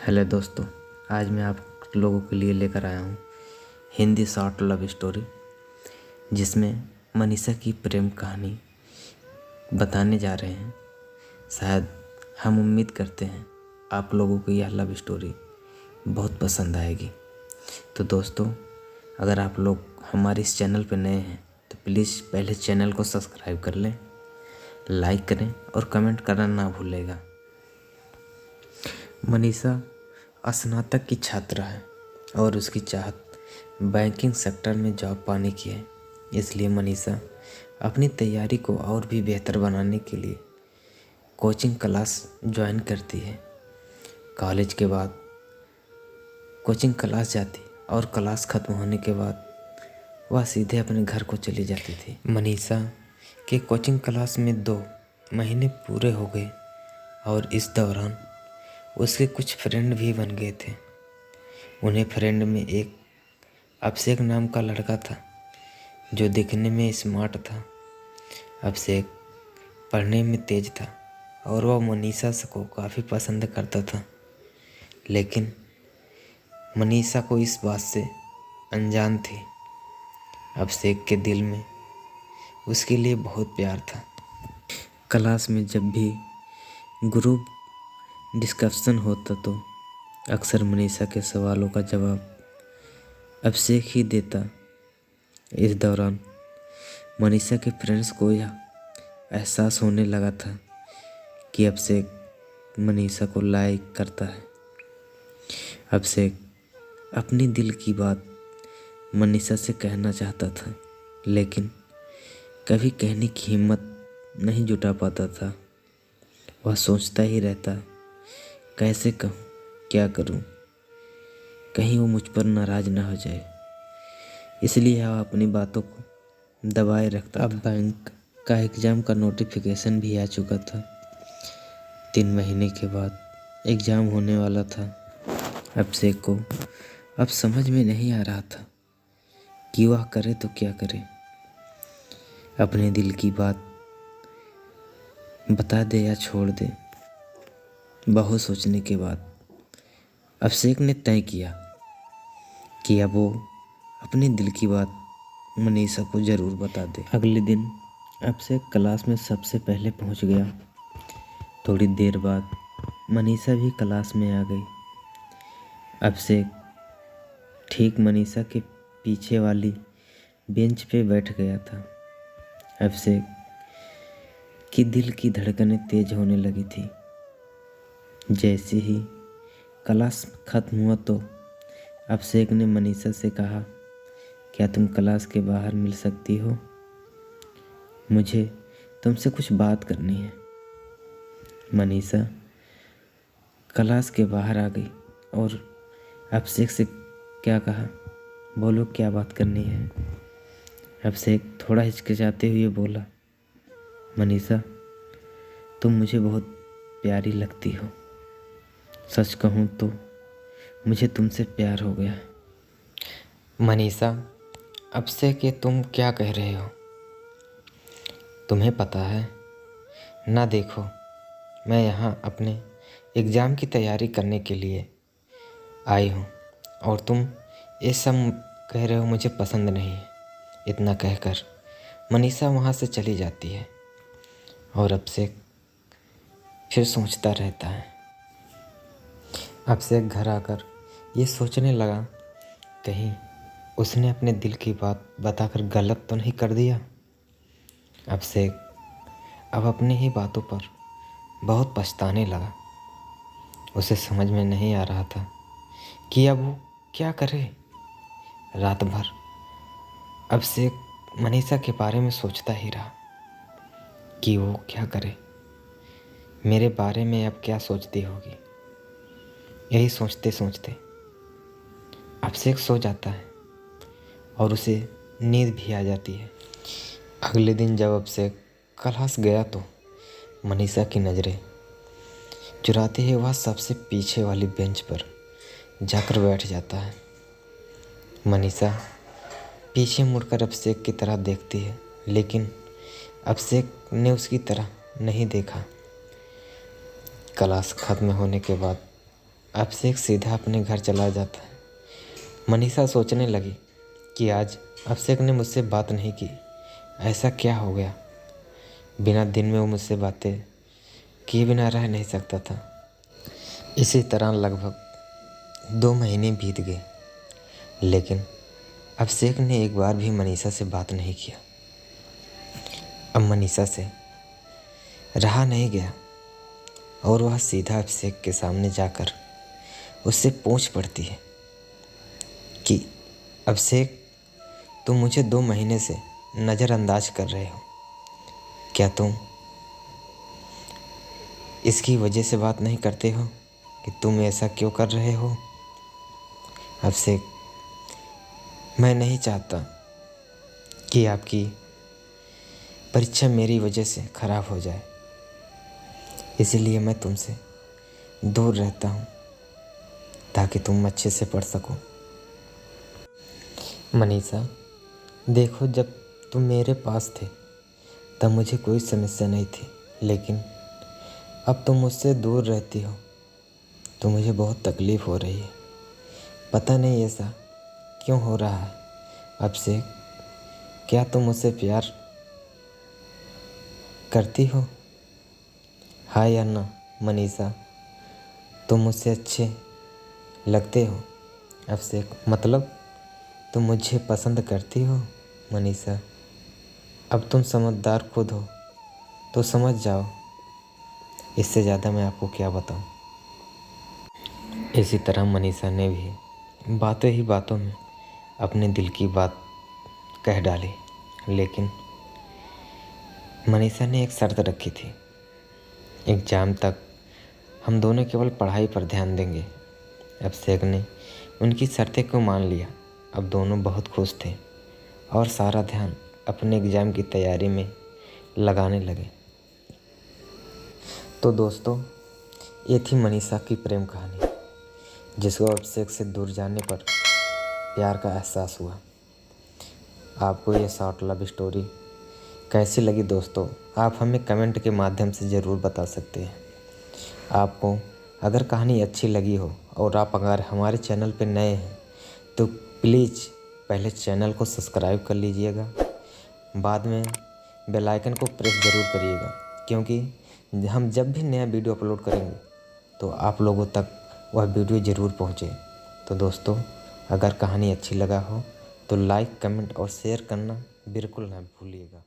Hello दोस्तों, आज मैं आप लोगों के लिए लेकर आया हूँ हिंदी शॉर्ट लव स्टोरी, जिसमें मनीषा की प्रेम कहानी बताने जा रहे हैं। शायद हम उम्मीद करते हैं आप लोगों को यह लव स्टोरी बहुत पसंद आएगी। तो दोस्तों, अगर आप लोग हमारे इस चैनल पर नए हैं तो प्लीज़ पहले चैनल को सब्सक्राइब कर लें, लाइक करें और कमेंट करना ना भूलेगा। मनीषा स्नातक की छात्रा है और उसकी चाहत बैंकिंग सेक्टर में जॉब पाने की है। इसलिए मनीषा अपनी तैयारी को और भी बेहतर बनाने के लिए कोचिंग क्लास ज्वाइन करती है। कॉलेज के बाद कोचिंग क्लास जाती और क्लास ख़त्म होने के बाद वह सीधे अपने घर को चली जाती थी। मनीषा के कोचिंग क्लास में 2 महीने पूरे हो गए और इस दौरान उसके कुछ फ्रेंड भी बन गए थे। उन्हें फ्रेंड में एक अभिषेक नाम का लड़का था जो दिखने में स्मार्ट था। अभिषेक पढ़ने में तेज था और वह मनीषा को काफ़ी पसंद करता था, लेकिन मनीषा को इस बात से अनजान थी। अभिषेक के दिल में उसके लिए बहुत प्यार था। क्लास में जब भी ग्रुप डिस्कशन होता तो अक्सर मनीषा के सवालों का जवाब अभिषेक ही देता। इस दौरान मनीषा के फ्रेंड्स को यह एहसास होने लगा था कि अभिषेक मनीषा को लाइक करता है। अभिषेक अपनी दिल की बात मनीषा से कहना चाहता था, लेकिन कभी कहने की हिम्मत नहीं जुटा पाता था। वह सोचता ही रहता, कैसे कहूँ, क्या करूँ, कहीं वो मुझ पर नाराज़ ना हो जाए। इसलिए वह अपनी बातों को दबाए रखता। अब बैंक का एग्ज़ाम का नोटिफिकेशन भी आ चुका था। 3 महीने के बाद एग्ज़ाम होने वाला था। अभिषेक को अब समझ में नहीं आ रहा था कि वह करे तो क्या करे। अपने दिल की बात बता दे या छोड़ दे। बहुत सोचने के बाद अभिषेक ने तय किया कि अब वो अपने दिल की बात मनीषा को ज़रूर बता दे। अगले दिन अभिषेक क्लास में सबसे पहले पहुंच गया। थोड़ी देर बाद मनीषा भी क्लास में आ गई। अभिषेक ठीक मनीषा के पीछे वाली बेंच पे बैठ गया था। अभिषेक की दिल की धड़कनें तेज होने लगी थी। जैसे ही क्लास ख़त्म हुआ तो अभिषेक ने मनीषा से कहा, क्या तुम क्लास के बाहर मिल सकती हो? मुझे तुमसे कुछ बात करनी है। मनीषा क्लास के बाहर आ गई और अभिषेक से क्या कहा, बोलो क्या बात करनी है? अभिषेक थोड़ा हिचकिचाते हुए बोला, मनीषा तुम मुझे बहुत प्यारी लगती हो। सच कहूँ तो मुझे तुमसे प्यार हो गया है। मनीषा, अभिषेक ये तुम क्या कह रहे हो? तुम्हें पता है ना, देखो मैं यहाँ अपने एग्ज़ाम की तैयारी करने के लिए आई हूँ और तुम ये सब कह रहे हो मुझे पसंद नहीं है। इतना कहकर मनीषा वहाँ से चली जाती है और अभिषेक फिर सोचता रहता है। अभिषेक घर आकर ये सोचने लगा, कहीं उसने अपने दिल की बात बताकर गलत तो नहीं कर दिया। अभिषेक अब अपनी ही बातों पर बहुत पछताने लगा। उसे समझ में नहीं आ रहा था कि अब वो क्या करे। रात भर अभिषेक मनीषा के बारे में सोचता ही रहा कि वो क्या करे, मेरे बारे में अब क्या सोचती होगी। यही सोचते सोचते अभिषेक सो जाता है और उसे नींद भी आ जाती है। अगले दिन जब अभिषेक क्लास गया तो मनीषा की नज़रें चुराते ही वह सबसे पीछे वाली बेंच पर जाकर बैठ जाता है। मनीषा पीछे मुड़कर अभिषेक की तरफ देखती है, लेकिन अभिषेक ने उसकी तरह नहीं देखा। क्लास ख़त्म होने के बाद अभिषेक सीधा अपने घर चला जाता है। मनीषा सोचने लगी कि आज अभिषेक ने मुझसे बात नहीं की, ऐसा क्या हो गया। बिना दिन में वो मुझसे बातें किए बिना रह नहीं सकता था। इसी तरह लगभग 2 महीने बीत गए, लेकिन अभिषेक ने एक बार भी मनीषा से बात नहीं किया। अब मनीषा से रहा नहीं गया और वह सीधा अभिषेक के सामने जाकर उससे पूछ पड़ती है कि अभिषेक, तुम मुझे 2 महीने से नज़रअंदाज कर रहे हो, क्या तुम इसकी वजह से बात नहीं करते हो कि तुम ऐसा क्यों कर रहे हो। अभिषेक, मैं नहीं चाहता कि आपकी परीक्षा मेरी वजह से ख़राब हो जाए, इसीलिए मैं तुमसे दूर रहता हूँ ताकि तुम अच्छे से पढ़ सको। मनीषा, देखो, जब तुम मेरे पास थे तब मुझे कोई समस्या नहीं थी, लेकिन अब तुम मुझसे दूर रहती हो तो मुझे बहुत तकलीफ़ हो रही है। पता नहीं ऐसा क्यों हो रहा है। अभिषेक, क्या तुम मुझसे प्यार करती हो? हाँ या ना? मनीषा, तुम मुझसे अच्छे लगते हो। अभिषेक, मतलब तुम मुझे पसंद करती हो? मनीषा, अब तुम समझदार खुद हो तो समझ जाओ, इससे ज़्यादा मैं आपको क्या बताऊं। इसी तरह मनीषा ने भी बातों ही बातों में अपने दिल की बात कह डाली, लेकिन मनीषा ने एक शर्त रखी थी, एग्ज़ाम तक हम दोनों केवल पढ़ाई पर ध्यान देंगे। अभिषेक ने उनकी शर्तें को मान लिया। अब दोनों बहुत खुश थे और सारा ध्यान अपने एग्ज़ाम की तैयारी में लगाने लगे। तो दोस्तों, ये थी मनीषा की प्रेम कहानी, जिसको अभिषेक से दूर जाने पर प्यार का एहसास हुआ। आपको ये शॉर्ट लव स्टोरी कैसी लगी दोस्तों, आप हमें कमेंट के माध्यम से ज़रूर बता सकते हैं। आपको अगर कहानी अच्छी लगी हो और आप अगर हमारे चैनल पर नए हैं तो प्लीज़ पहले चैनल को सब्सक्राइब कर लीजिएगा, बाद में बेल आइकन को प्रेस ज़रूर करिएगा, क्योंकि हम जब भी नया वीडियो अपलोड करेंगे तो आप लोगों तक वह वीडियो ज़रूर पहुँचे। तो दोस्तों, अगर कहानी अच्छी लगा हो तो लाइक, कमेंट और शेयर करना बिल्कुल ना भूलिएगा।